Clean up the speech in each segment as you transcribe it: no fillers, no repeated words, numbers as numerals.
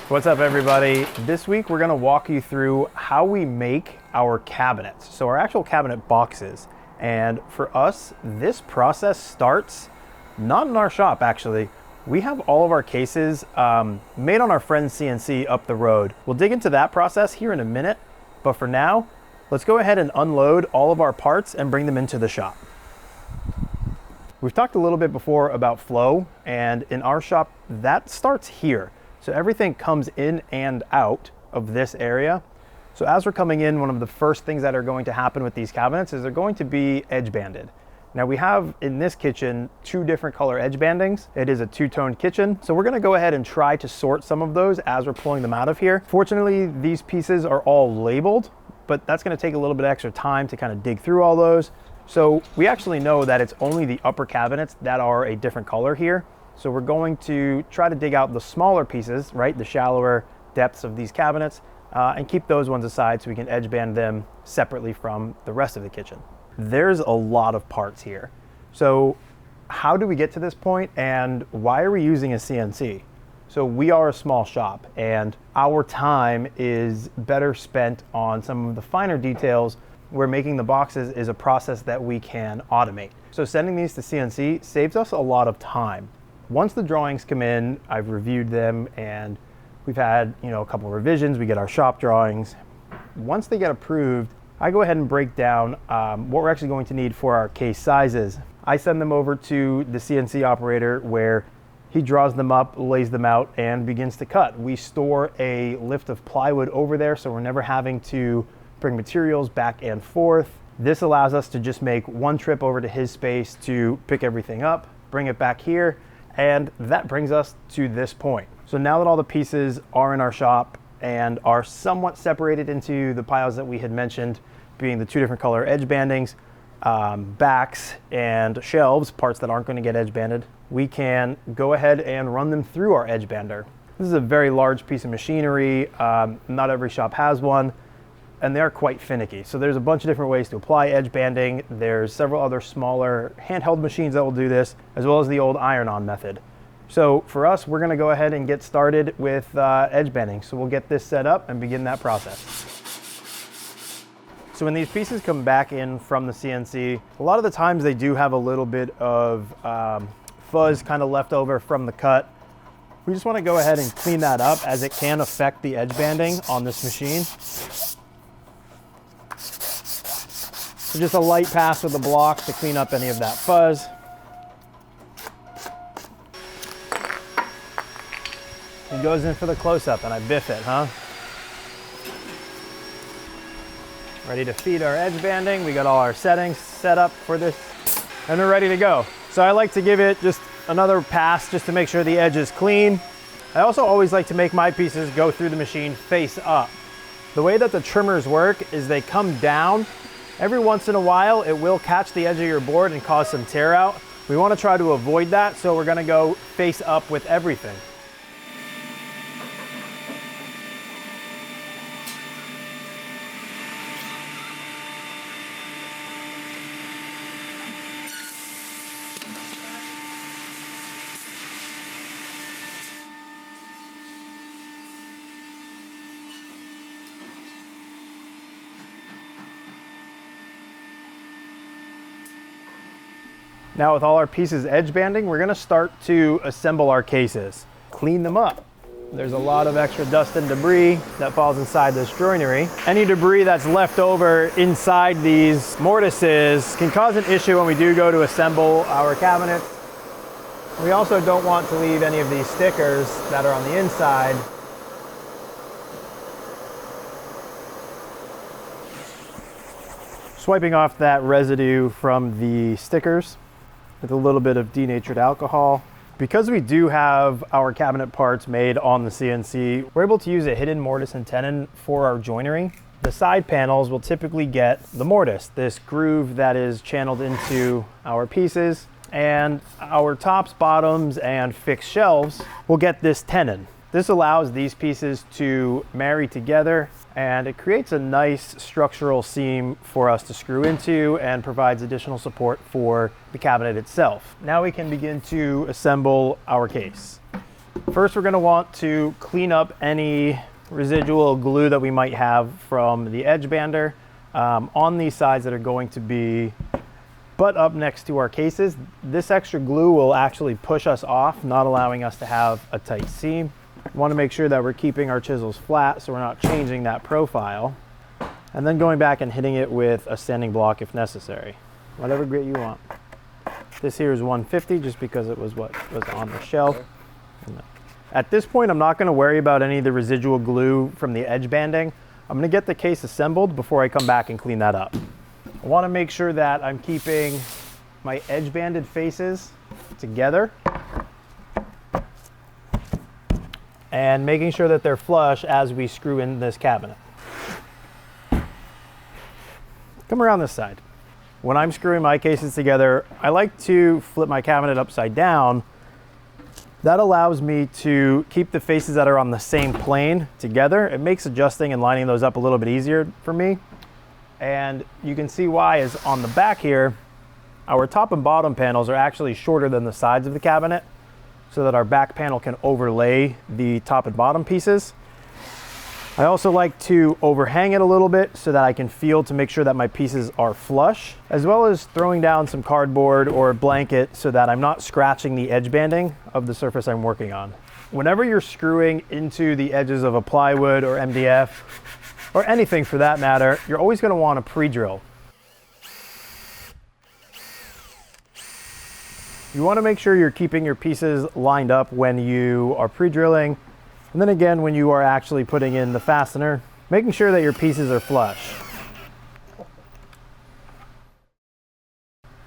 What's up, everybody? This week we're going to walk you through how we make our cabinets, so our actual cabinet boxes. And for us, this process starts not in our shop. Actually, we have all of our cases made on our friend's CNC up the road. We'll dig into that process here in a minute, but for now, let's go ahead and unload all of our parts and bring them into the shop. We've talked a little bit before about flow, and in our shop that starts here. So everything comes in and out of this area. So as we're coming in, one of the first things that are going to happen with these cabinets is they're going to be edge banded. Now we have in this kitchen 2 different color edge bandings. It is a 2-tone kitchen. So we're gonna go ahead and try to sort some of those as we're pulling them out of here. Fortunately, these pieces are all labeled, but that's gonna take a little bit extra time to kind of dig through all those. So we actually know that it's only the upper cabinets that are a different color here. So we're going to try to dig out the smaller pieces, right? The shallower depths of these cabinets, and keep those ones aside so we can edge band them separately from the rest of the kitchen. There's a lot of parts here. So how do we get to this point, and why are we using a CNC? So we are a small shop, and our time is better spent on some of the finer details where making the boxes is a process that we can automate. So sending these to CNC saves us a lot of time. Once the drawings come in, I've reviewed them and we've had, a couple revisions. We get our shop drawings. Once they get approved, I go ahead and break down what we're actually going to need for our case sizes. I send them over to the CNC operator where he draws them up, lays them out, and begins to cut. We store a lift of plywood over there, so we're never having to bring materials back and forth. This allows us to just make one trip over to his space to pick everything up, bring it back here, and that brings us to this point. So now that all the pieces are in our shop and are somewhat separated into the piles that we had mentioned, being the 2 different color edge bandings, backs and shelves, parts that aren't going to get edge banded, we can go ahead and run them through our edge bander. This is a very large piece of machinery. Not every shop has one, and they're quite finicky. So there's a bunch of different ways to apply edge banding. There's several other smaller handheld machines that will do this, as well as the old iron-on method. So for us, we're gonna go ahead and get started with edge banding. So we'll get this set up and begin that process. So when these pieces come back in from the CNC, a lot of the times they do have a little bit of fuzz kind of left over from the cut. We just wanna go ahead and clean that up, as it can affect the edge banding on this machine. So just a light pass with the block to clean up any of that fuzz. He goes in for the close-up and I biff it, huh? Ready to feed our edge banding. We got all our settings set up for this and we're ready to go. So I like to give it just another pass just to make sure the edge is clean. I also always like to make my pieces go through the machine face up. The way that the trimmers work is they come down. Every once in a while, it will catch the edge of your board and cause some tear out. We want to try to avoid that, so we're going to go face up with everything. Now with all our pieces edge banding, we're gonna start to assemble our cases, clean them up. There's a lot of extra dust and debris that falls inside this joinery. Any debris that's left over inside these mortises can cause an issue when we do go to assemble our cabinets. We also don't want to leave any of these stickers that are on the inside. Swiping off that residue from the stickers with a little bit of denatured alcohol. Because we do have our cabinet parts made on the CNC, we're able to use a hidden mortise and tenon for our joinery. The side panels will typically get the mortise, this groove that is channeled into our pieces, and our tops, bottoms, and fixed shelves will get this tenon. This allows these pieces to marry together, and it creates a nice structural seam for us to screw into and provides additional support for the cabinet itself. Now we can begin to assemble our case. First, we're gonna want to clean up any residual glue that we might have from the edge bander on these sides that are going to be butt up next to our cases. This extra glue will actually push us off, not allowing us to have a tight seam. We want to make sure that we're keeping our chisels flat so we're not changing that profile. And then going back and hitting it with a sanding block if necessary. Whatever grit you want. This here is 150 just because it was what was on the shelf. At this point, I'm not going to worry about any of the residual glue from the edge banding. I'm going to get the case assembled before I come back and clean that up. I want to make sure that I'm keeping my edge banded faces together and making sure that they're flush as we screw in this cabinet. Come around this side. When I'm screwing my cases together, I like to flip my cabinet upside down. That allows me to keep the faces that are on the same plane together. It makes adjusting and lining those up a little bit easier for me. And you can see why is on the back here, our top and bottom panels are actually shorter than the sides of the cabinet so that our back panel can overlay the top and bottom pieces. I also like to overhang it a little bit so that I can feel to make sure that my pieces are flush, as well as throwing down some cardboard or a blanket so that I'm not scratching the edge banding of the surface I'm working on. Whenever you're screwing into the edges of a plywood or MDF, or anything for that matter, you're always going to want to pre-drill. You want to make sure you're keeping your pieces lined up when you are pre-drilling, and then again when you are actually putting in the fastener, making sure that your pieces are flush.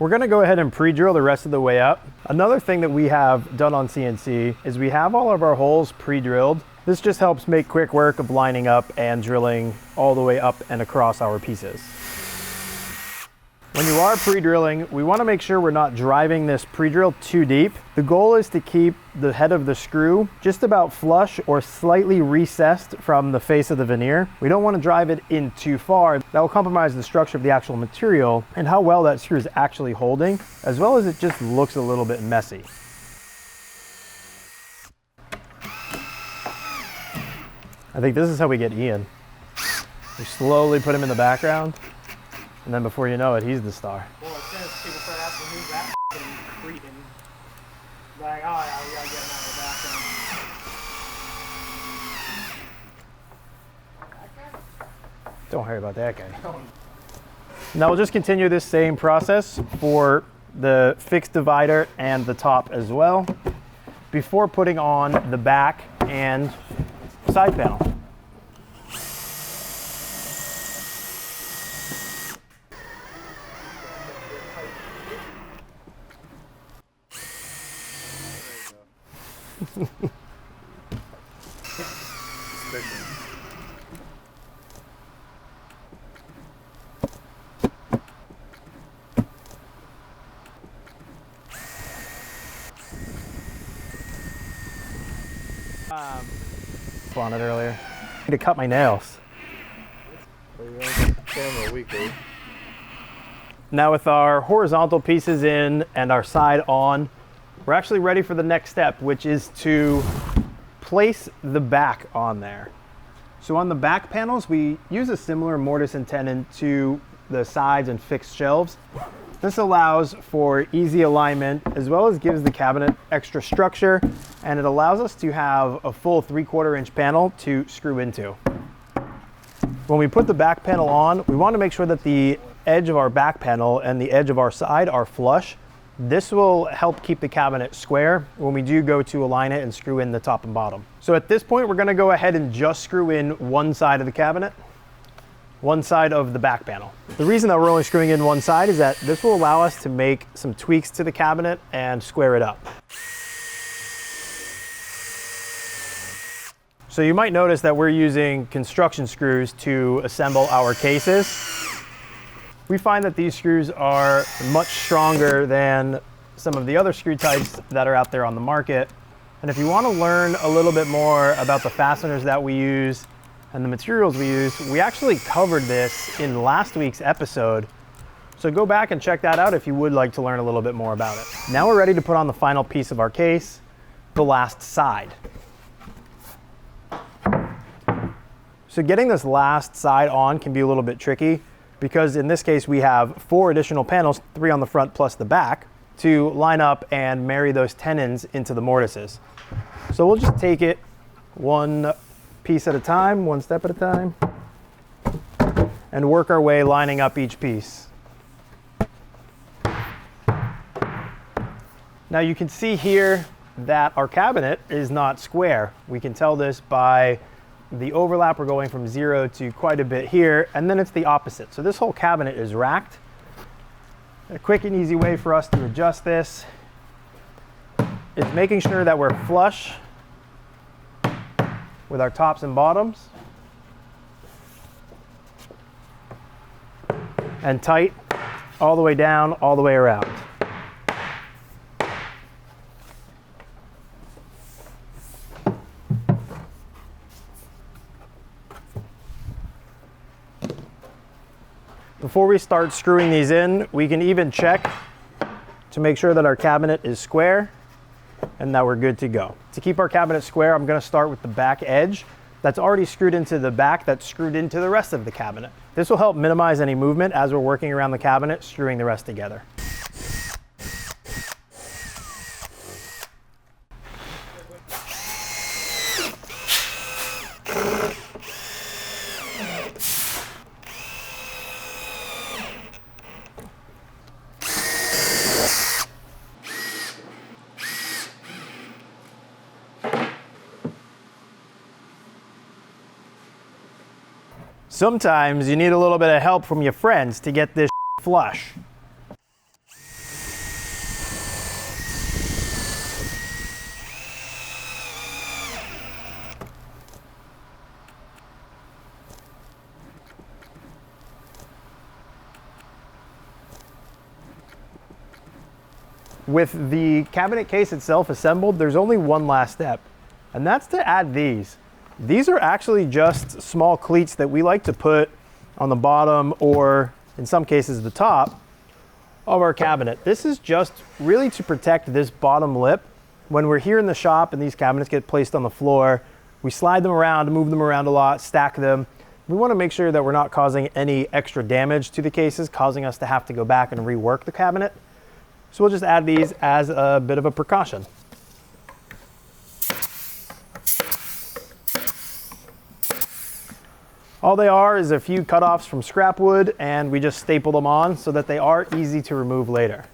We're going to go ahead and pre-drill the rest of the way up. Another thing that we have done on CNC is we have all of our holes pre-drilled. This just helps make quick work of lining up and drilling all the way up and across our pieces. When you are pre-drilling, we want to make sure we're not driving this pre-drill too deep. The goal is to keep the head of the screw just about flush or slightly recessed from the face of the veneer. We don't want to drive it in too far. That will compromise the structure of the actual material and how well that screw is actually holding, as well as it just looks a little bit messy. I think this is how we get Ian. We slowly put him in the background, and then before you know it, he's the star. Well, as soon as people start asking who's that creep, and like, oh yeah, we gotta get him out of the background. Don't worry about that guy. Now we'll just continue this same process for the fixed divider and the top as well, before putting on the back and side panel. On it earlier. I need to cut my nails. Now with our horizontal pieces in and our side on, we're actually ready for the next step, which is to place the back on there. So on the back panels, we use a similar mortise and tenon to the sides and fixed shelves. This allows for easy alignment as well as gives the cabinet extra structure, and it allows us to have a full 3/4 inch panel to screw into. When we put the back panel on, we want to make sure that the edge of our back panel and the edge of our side are flush. This will help keep the cabinet square when we do go to align it and screw in the top and bottom. So at this point, we're going to go ahead and just screw in one side of the cabinet, one side of the back panel. The reason that we're only screwing in one side is that this will allow us to make some tweaks to the cabinet and square it up. So you might notice that we're using construction screws to assemble our cases. We find that these screws are much stronger than some of the other screw types that are out there on the market. And if you want to learn a little bit more about the fasteners that we use and the materials we use, we actually covered this in last week's episode. So go back and check that out if you would like to learn a little bit more about it. Now we're ready to put on the final piece of our case, the last side. So getting this last side on can be a little bit tricky because in this case we have 4 additional panels, 3 on the front plus the back, to line up and marry those tenons into the mortises. So we'll just take it one piece at a time, one step at a time, and work our way lining up each piece. Now you can see here that our cabinet is not square. We can tell this by the overlap. We're going from 0 to quite a bit here, and then it's the opposite. So this whole cabinet is racked. A quick and easy way for us to adjust this is making sure that we're flush with our tops and bottoms and tight all the way down, all the way around. Before we start screwing these in, we can even check to make sure that our cabinet is square and that we're good to go. To keep our cabinet square, I'm going to start with the back edge that's already screwed into the back that's screwed into the rest of the cabinet. This will help minimize any movement as we're working around the cabinet, screwing the rest together. Sometimes you need a little bit of help from your friends to get this flush. With the cabinet case itself assembled, there's only one last step, and that's to add these. These are actually just small cleats that we like to put on the bottom, or in some cases the top, of our cabinet. This is just really to protect this bottom lip. When we're here in the shop and these cabinets get placed on the floor, we slide them around, move them around a lot, stack them. We want to make sure that we're not causing any extra damage to the cases, causing us to have to go back and rework the cabinet. So we'll just add these as a bit of a precaution. All they are is a few cutoffs from scrap wood, and we just staple them on so that they are easy to remove later.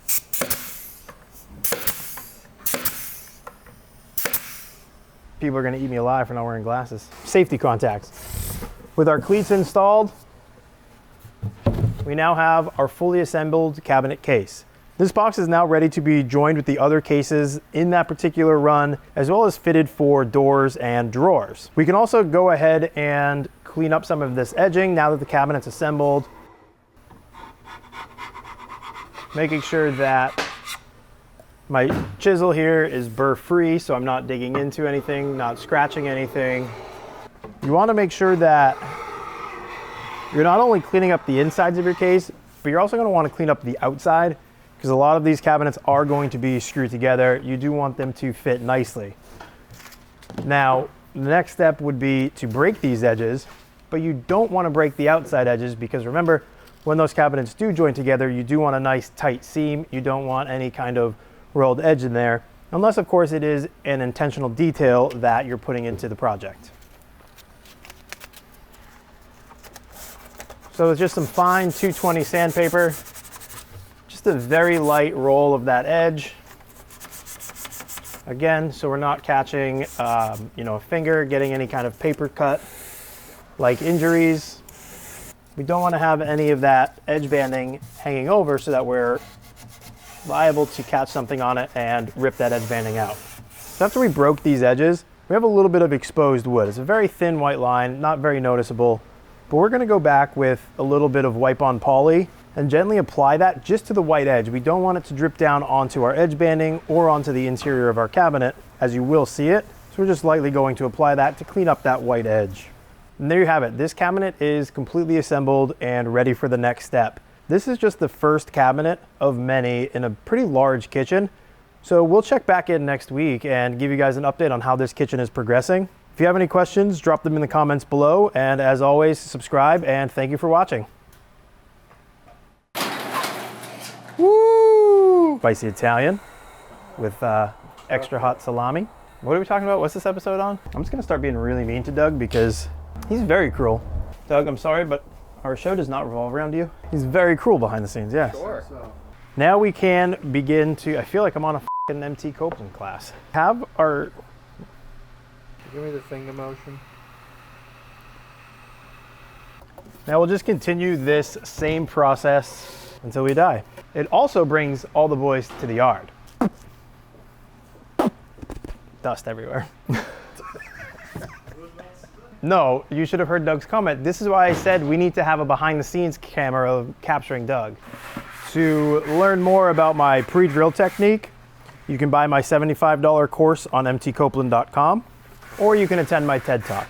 People are going to eat me alive for not wearing glasses. Safety contacts. With our cleats installed, we now have our fully assembled cabinet case. This box is now ready to be joined with the other cases in that particular run, as well as fitted for doors and drawers. We can also go ahead and clean up some of this edging now that the cabinet's assembled. Making sure that my chisel here is burr free, so I'm not digging into anything, not scratching anything. You want to make sure that you're not only cleaning up the insides of your case, but you're also going to want to clean up the outside, because a lot of these cabinets are going to be screwed together. You do want them to fit nicely. Now, the next step would be to break these edges, but you don't want to break the outside edges, because remember, when those cabinets do join together, you do want a nice tight seam. You don't want any kind of rolled edge in there, unless of course it is an intentional detail that you're putting into the project. So with just some fine 220 sandpaper, just a very light roll of that edge. Again, so we're not catching a finger, getting any kind of paper cut like injuries. We don't want to have any of that edge banding hanging over so that we're liable to catch something on it and rip that edge banding out. So after we broke these edges, we have a little bit of exposed wood. It's a very thin white line, not very noticeable, but we're going to go back with a little bit of wipe-on poly and gently apply that just to the white edge. We don't want it to drip down onto our edge banding or onto the interior of our cabinet, as you will see it. So we're just lightly going to apply that to clean up that white edge. And there you have it. This cabinet is completely assembled and ready for the next step. This is just the first cabinet of many in a pretty large kitchen. So we'll check back in next week and give you guys an update on how this kitchen is progressing. If you have any questions, drop them in the comments below. And as always, subscribe and thank you for watching. Woo! Spicy Italian with extra hot salami. What are we talking about? What's this episode on? I'm just gonna start being really mean to Doug because he's very cruel. Doug, I'm sorry, but our show does not revolve around you. He's very cruel behind the scenes, yes. Sure. Now we can begin to, I feel like I'm on a f***ing MT Copeland class. Have our... Give me the finger motion. Now we'll just continue this same process until we die. It also brings all the boys to the yard. Dust everywhere. No, you should have heard Doug's comment. This is why I said we need to have a behind the scenes camera capturing Doug. To learn more about my pre-drill technique, you can buy my $75 course on mtcopeland.com, or you can attend my TED Talk.